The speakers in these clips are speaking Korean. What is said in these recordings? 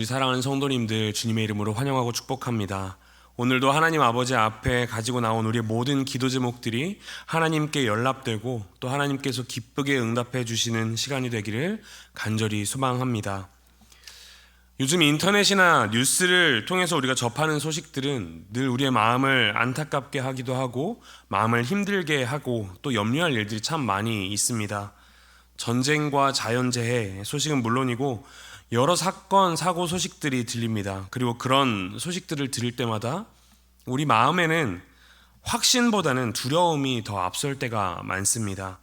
우리 사랑하는 성도님들, 주님의 이름으로 환영하고 축복합니다. 오늘도 하나님 아버지 앞에 가지고 나온 우리의 모든 기도 제목들이 하나님께 연락되고 또 하나님께서 기쁘게 응답해 주시는 시간이 되기를 간절히 소망합니다. 요즘 인터넷이나 뉴스를 통해서 우리가 접하는 소식들은 늘 우리의 마음을 안타깝게 하기도 하고 마음을 힘들게 하고 또 염려할 일들이 참 많이 있습니다. 전쟁과 자연재해 소식은 물론이고 여러 사건, 사고 소식들이 들립니다. 그리고 그런 소식들을 들을 때마다 우리 마음에는 확신보다는 두려움이 더 앞설 때가 많습니다.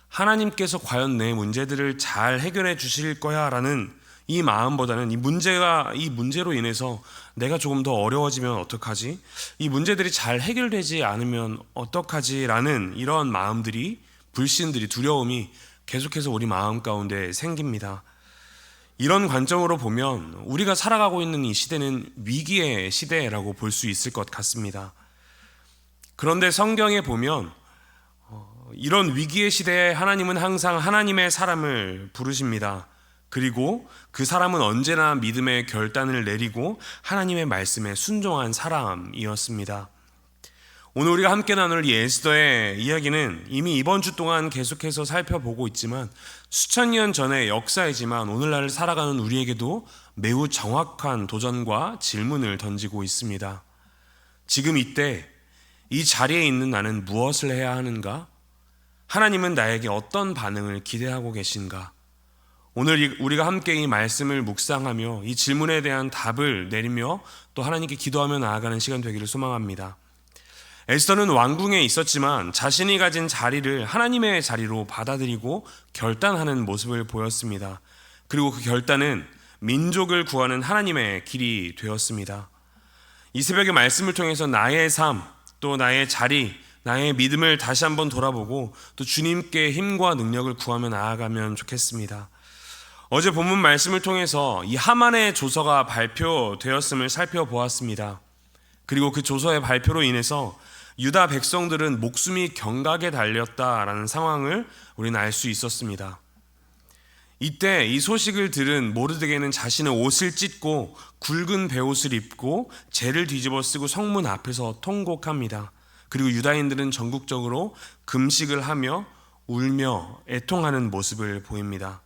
하나님께서 과연 내 문제들을 잘 해결해 주실 거야 라는 이 마음보다는 이 문제로 인해서 내가 조금 더 어려워지면 어떡하지? 이 문제들이 잘 해결되지 않으면 어떡하지? 라는 이런 마음들이, 불신들이, 두려움이 계속해서 우리 마음 가운데 생깁니다. 이런 관점으로 보면 우리가 살아가고 있는 이 시대는 위기의 시대라고 볼 수 있을 것 같습니다. 그런데 성경에 보면 이런 위기의 시대에 하나님은 항상 하나님의 사람을 부르십니다. 그리고 그 사람은 언제나 믿음의 결단을 내리고 하나님의 말씀에 순종한 사람이었습니다. 오늘 우리가 함께 나눌 이 에스더의 이야기는 이미 이번 주 동안 계속해서 살펴보고 있지만 수천 년 전의 역사이지만 오늘날을 살아가는 우리에게도 매우 정확한 도전과 질문을 던지고 있습니다. 지금 이때 이 자리에 있는 나는 무엇을 해야 하는가? 하나님은 나에게 어떤 반응을 기대하고 계신가? 오늘 우리가 함께 이 말씀을 묵상하며 이 질문에 대한 답을 내리며 또 하나님께 기도하며 나아가는 시간 되기를 소망합니다. 에스더는 왕궁에 있었지만 자신이 가진 자리를 하나님의 자리로 받아들이고 결단하는 모습을 보였습니다. 그리고 그 결단은 민족을 구하는 하나님의 길이 되었습니다. 이 새벽의 말씀을 통해서 나의 삶, 또 나의 자리, 나의 믿음을 다시 한번 돌아보고 또 주님께 힘과 능력을 구하며 나아가면 좋겠습니다. 어제 본문 말씀을 통해서 이 하만의 조서가 발표되었음을 살펴보았습니다. 그리고 그 조서의 발표로 인해서 유다 백성들은 목숨이 경각에 달렸다라는 상황을 우리는 알 수 있었습니다. 이때 이 소식을 들은 모르드게는 자신의 옷을 찢고 굵은 베옷을 입고 재를 뒤집어 쓰고 성문 앞에서 통곡합니다. 그리고 유다인들은 전국적으로 금식을 하며 울며 애통하는 모습을 보입니다.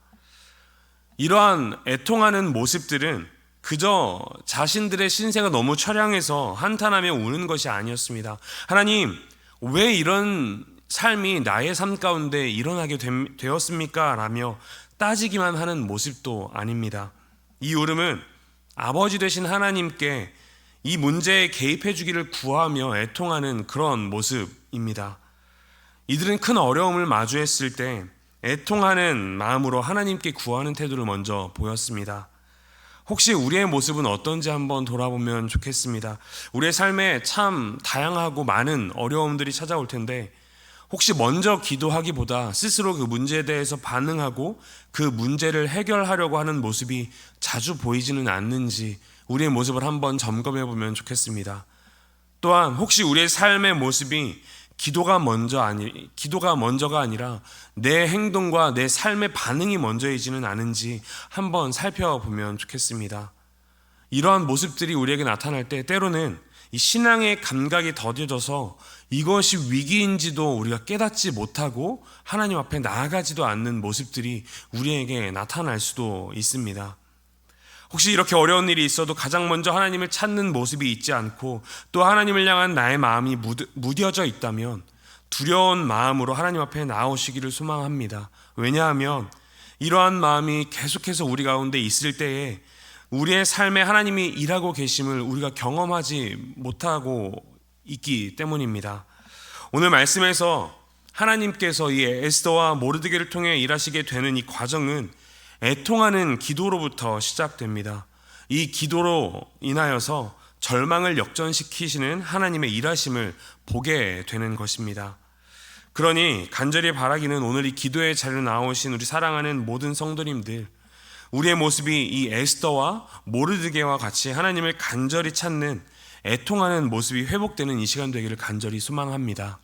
이러한 애통하는 모습들은 그저 자신들의 신세가 너무 처량해서 한탄하며 우는 것이 아니었습니다. 하나님, 왜 이런 삶이 나의 삶 가운데 일어나게 되었습니까? 라며 따지기만 하는 모습도 아닙니다. 이 울음은 아버지 되신 하나님께 이 문제에 개입해 주기를 구하며 애통하는 그런 모습입니다. 이들은 큰 어려움을 마주했을 때 애통하는 마음으로 하나님께 구하는 태도를 먼저 보였습니다. 혹시 우리의 모습은 어떤지 한번 돌아보면 좋겠습니다. 우리의 삶에 참 다양하고 많은 어려움들이 찾아올 텐데 혹시 먼저 기도하기보다 스스로 그 문제에 대해서 반응하고 그 문제를 해결하려고 하는 모습이 자주 보이지는 않는지 우리의 모습을 한번 점검해 보면 좋겠습니다. 또한 혹시 우리의 삶의 모습이 기도가 먼저가 아니라 내 행동과 내 삶의 반응이 먼저이지는 않은지 한번 살펴보면 좋겠습니다. 이러한 모습들이 우리에게 나타날 때 때로는 이 신앙의 감각이 더뎌져서 이것이 위기인지도 우리가 깨닫지 못하고 하나님 앞에 나아가지도 않는 모습들이 우리에게 나타날 수도 있습니다. 혹시 이렇게 어려운 일이 있어도 가장 먼저 하나님을 찾는 모습이 있지 않고 또 하나님을 향한 나의 마음이 무뎌져 있다면 두려운 마음으로 하나님 앞에 나오시기를 소망합니다. 왜냐하면 이러한 마음이 계속해서 우리 가운데 있을 때에 우리의 삶에 하나님이 일하고 계심을 우리가 경험하지 못하고 있기 때문입니다. 오늘 말씀에서 하나님께서 이 에스더와 모르드게를 통해 일하시게 되는 이 과정은 애통하는 기도로부터 시작됩니다. 이 기도로 인하여서 절망을 역전시키시는 하나님의 일하심을 보게 되는 것입니다. 그러니 간절히 바라기는 오늘 이 기도의 자리에 나오신 우리 사랑하는 모든 성도님들, 우리의 모습이 이 에스더와 모르드게와 같이 하나님을 간절히 찾는 애통하는 모습이 회복되는 이 시간 되기를 간절히 소망합니다.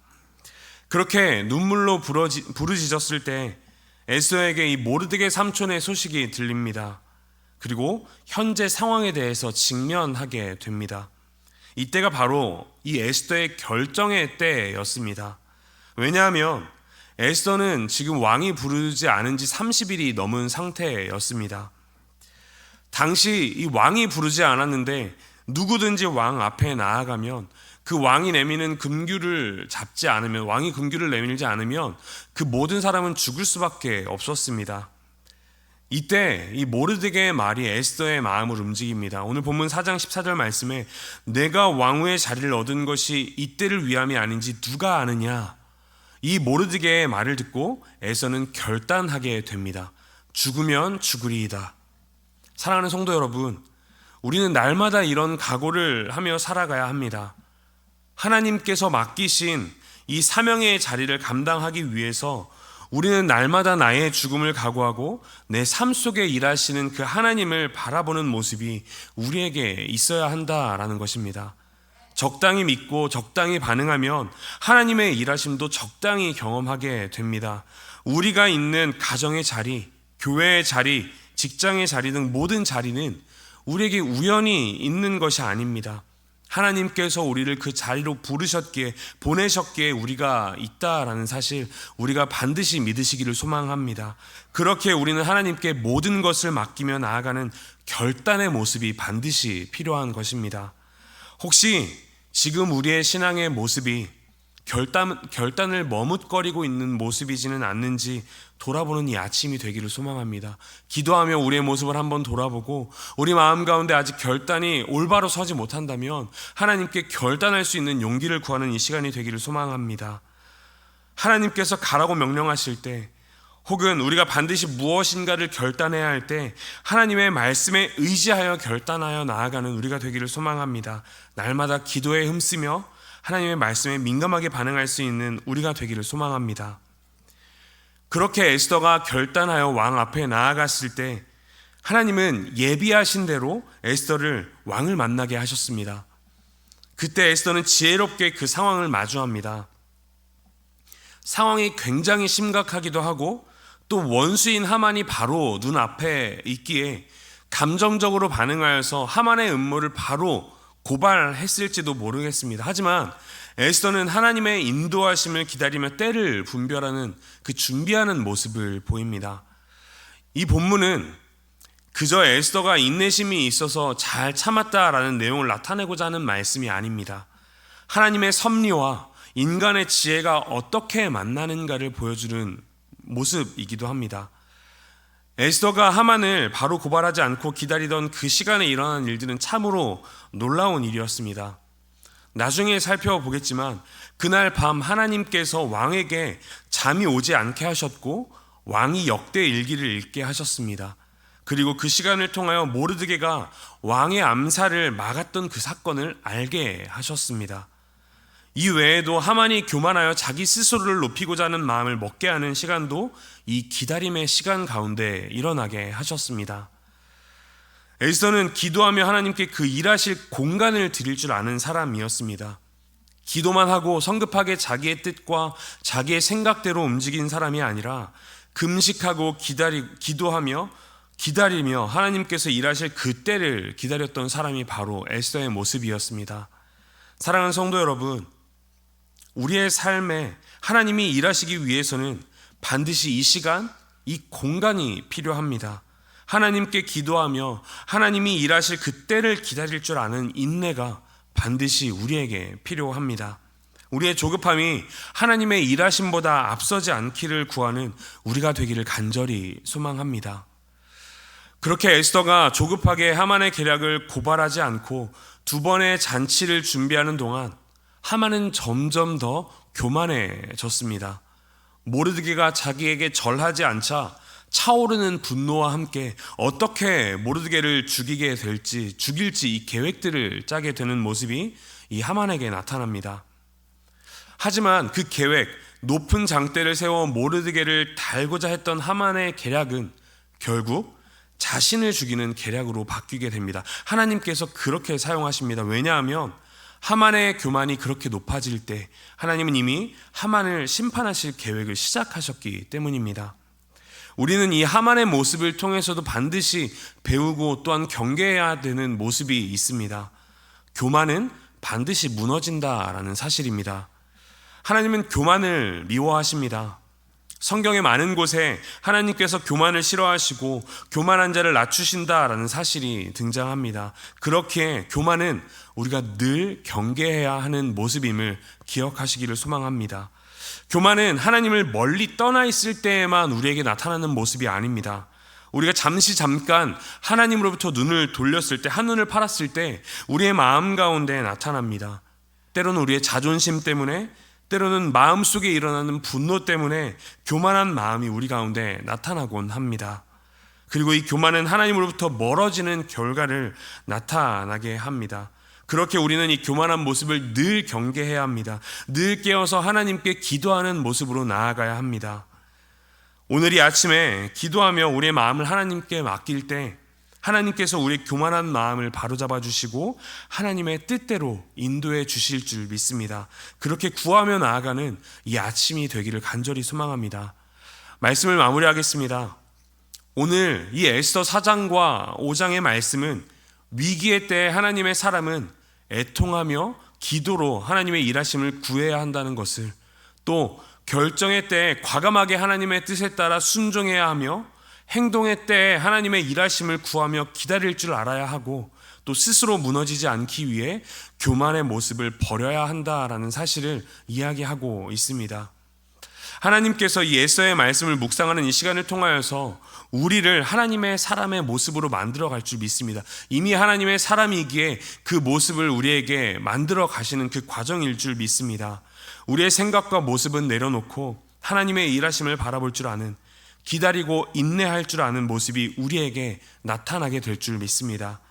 그렇게 눈물로 부르짖었을 때 에스더에게 이 모르드게 삼촌의 소식이 들립니다. 그리고 현재 상황에 대해서 직면하게 됩니다. 이때가 바로 이 에스더의 결정의 때였습니다. 왜냐하면 에스더는 지금 왕이 부르지 않은 지 30일이 넘은 상태였습니다. 당시 이 왕이 부르지 않았는데 누구든지 왕 앞에 나아가면 그 왕이 내미는 금규를 잡지 않으면, 왕이 금규를 내밀지 않으면 그 모든 사람은 죽을 수밖에 없었습니다. 이때 이 모르드게의 말이 에스더의 마음을 움직입니다. 오늘 본문 4장 14절 말씀에 내가 왕후의 자리를 얻은 것이 이때를 위함이 아닌지 누가 아느냐. 이 모르드게의 말을 듣고 에스더는 결단하게 됩니다. 죽으면 죽으리이다. 사랑하는 성도 여러분, 우리는 날마다 이런 각오를 하며 살아가야 합니다. 하나님께서 맡기신 이 사명의 자리를 감당하기 위해서 우리는 날마다 나의 죽음을 각오하고 내 삶 속에 일하시는 그 하나님을 바라보는 모습이 우리에게 있어야 한다라는 것입니다. 적당히 믿고 적당히 반응하면 하나님의 일하심도 적당히 경험하게 됩니다. 우리가 있는 가정의 자리, 교회의 자리, 직장의 자리 등 모든 자리는 우리에게 우연히 있는 것이 아닙니다. 하나님께서 우리를 그 자리로 부르셨기에, 보내셨기에 우리가 있다라는 사실 우리가 반드시 믿으시기를 소망합니다. 그렇게 우리는 하나님께 모든 것을 맡기며 나아가는 결단의 모습이 반드시 필요한 것입니다. 혹시 지금 우리의 신앙의 모습이 결단을 머뭇거리고 있는 모습이지는 않는지 돌아보는 이 아침이 되기를 소망합니다. 기도하며 우리의 모습을 한번 돌아보고 우리 마음 가운데 아직 결단이 올바로 서지 못한다면 하나님께 결단할 수 있는 용기를 구하는 이 시간이 되기를 소망합니다. 하나님께서 가라고 명령하실 때, 혹은 우리가 반드시 무엇인가를 결단해야 할 때 하나님의 말씀에 의지하여 결단하여 나아가는 우리가 되기를 소망합니다. 날마다 기도에 힘쓰며 하나님의 말씀에 민감하게 반응할 수 있는 우리가 되기를 소망합니다. 그렇게 에스더가 결단하여 왕 앞에 나아갔을 때 하나님은 예비하신 대로 에스더를 왕을 만나게 하셨습니다. 그때 에스더는 지혜롭게 그 상황을 마주합니다. 상황이 굉장히 심각하기도 하고 또 원수인 하만이 바로 눈앞에 있기에 감정적으로 반응하여서 하만의 음모를 바로 고발했을지도 모르겠습니다. 하지만 에스더는 하나님의 인도하심을 기다리며 때를 분별하는 그 준비하는 모습을 보입니다. 이 본문은 그저 에스더가 인내심이 있어서 잘 참았다라는 내용을 나타내고자 하는 말씀이 아닙니다. 하나님의 섭리와 인간의 지혜가 어떻게 만나는가를 보여주는 모습이기도 합니다. 에스더가 하만을 바로 고발하지 않고 기다리던 그 시간에 일어난 일들은 참으로 놀라운 일이었습니다. 나중에 살펴보겠지만 그날 밤 하나님께서 왕에게 잠이 오지 않게 하셨고 왕이 역대 일기를 읽게 하셨습니다. 그리고 그 시간을 통하여 모르드게가 왕의 암살을 막았던 그 사건을 알게 하셨습니다. 이 외에도 하만이 교만하여 자기 스스로를 높이고자 하는 마음을 먹게 하는 시간도 이 기다림의 시간 가운데 일어나게 하셨습니다. 에스더는 기도하며 하나님께 그 일하실 공간을 드릴 줄 아는 사람이었습니다. 기도만 하고 성급하게 자기의 뜻과 자기의 생각대로 움직인 사람이 아니라 금식하고 기도하며 기다리며 하나님께서 일하실 그 때를 기다렸던 사람이 바로 에스더의 모습이었습니다. 사랑하는 성도 여러분, 우리의 삶에 하나님이 일하시기 위해서는 반드시 이 시간, 이 공간이 필요합니다. 하나님께 기도하며 하나님이 일하실 그 때를 기다릴 줄 아는 인내가 반드시 우리에게 필요합니다. 우리의 조급함이 하나님의 일하심보다 앞서지 않기를 구하는 우리가 되기를 간절히 소망합니다. 그렇게 에스더가 조급하게 하만의 계략을 고발하지 않고 두 번의 잔치를 준비하는 동안 하만은 점점 더 교만해졌습니다. 모르드게가 자기에게 절하지 않자 차오르는 분노와 함께 어떻게 모르드게를 죽일지 이 계획들을 짜게 되는 모습이 이 하만에게 나타납니다. 하지만 그 계획, 높은 장대를 세워 모르드게를 달고자 했던 하만의 계략은 결국 자신을 죽이는 계략으로 바뀌게 됩니다. 하나님께서 그렇게 사용하십니다. 왜냐하면 하만의 교만이 그렇게 높아질 때 하나님은 이미 하만을 심판하실 계획을 시작하셨기 때문입니다. 우리는 이 하만의 모습을 통해서도 반드시 배우고 또한 경계해야 되는 모습이 있습니다. 교만은 반드시 무너진다라는 사실입니다. 하나님은 교만을 미워하십니다. 성경의 많은 곳에 하나님께서 교만을 싫어하시고 교만한 자를 낮추신다라는 사실이 등장합니다. 그렇게 교만은 우리가 늘 경계해야 하는 모습임을 기억하시기를 소망합니다. 교만은 하나님을 멀리 떠나 있을 때에만 우리에게 나타나는 모습이 아닙니다. 우리가 잠깐 하나님으로부터 눈을 돌렸을 때, 한눈을 팔았을 때 우리의 마음 가운데 나타납니다. 때로는 우리의 자존심 때문에, 때로는 마음속에 일어나는 분노 때문에 교만한 마음이 우리 가운데 나타나곤 합니다. 그리고 이 교만은 하나님으로부터 멀어지는 결과를 나타나게 합니다. 그렇게 우리는 이 교만한 모습을 늘 경계해야 합니다. 늘 깨어서 하나님께 기도하는 모습으로 나아가야 합니다. 오늘 이 아침에 기도하며 우리의 마음을 하나님께 맡길 때 하나님께서 우리의 교만한 마음을 바로잡아 주시고 하나님의 뜻대로 인도해 주실 줄 믿습니다. 그렇게 구하며 나아가는 이 아침이 되기를 간절히 소망합니다. 말씀을 마무리하겠습니다. 오늘 이 에스더 4장과 5장의 말씀은 위기의 때에 하나님의 사람은 애통하며 기도로 하나님의 일하심을 구해야 한다는 것을, 또 결정의 때에 과감하게 하나님의 뜻에 따라 순종해야 하며 행동의 때에 하나님의 일하심을 구하며 기다릴 줄 알아야 하고, 또 스스로 무너지지 않기 위해 교만의 모습을 버려야 한다라는 사실을 이야기하고 있습니다. 하나님께서 이 에스더의 말씀을 묵상하는 이 시간을 통하여서 우리를 하나님의 사람의 모습으로 만들어 갈 줄 믿습니다. 이미 하나님의 사람이기에 그 모습을 우리에게 만들어 가시는 그 과정일 줄 믿습니다. 우리의 생각과 모습은 내려놓고 하나님의 일하심을 바라볼 줄 아는, 기다리고 인내할 줄 아는 모습이 우리에게 나타나게 될 줄 믿습니다.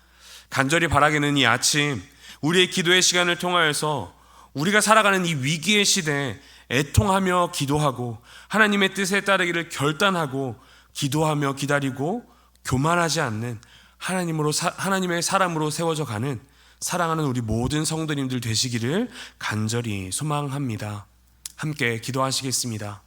간절히 바라기는 이 아침 우리의 기도의 시간을 통하여서 우리가 살아가는 이 위기의 시대에 애통하며 기도하고 하나님의 뜻에 따르기를 결단하고 기도하며 기다리고 교만하지 않는 하나님의 사람으로 세워져 가는 사랑하는 우리 모든 성도님들 되시기를 간절히 소망합니다. 함께 기도하시겠습니다.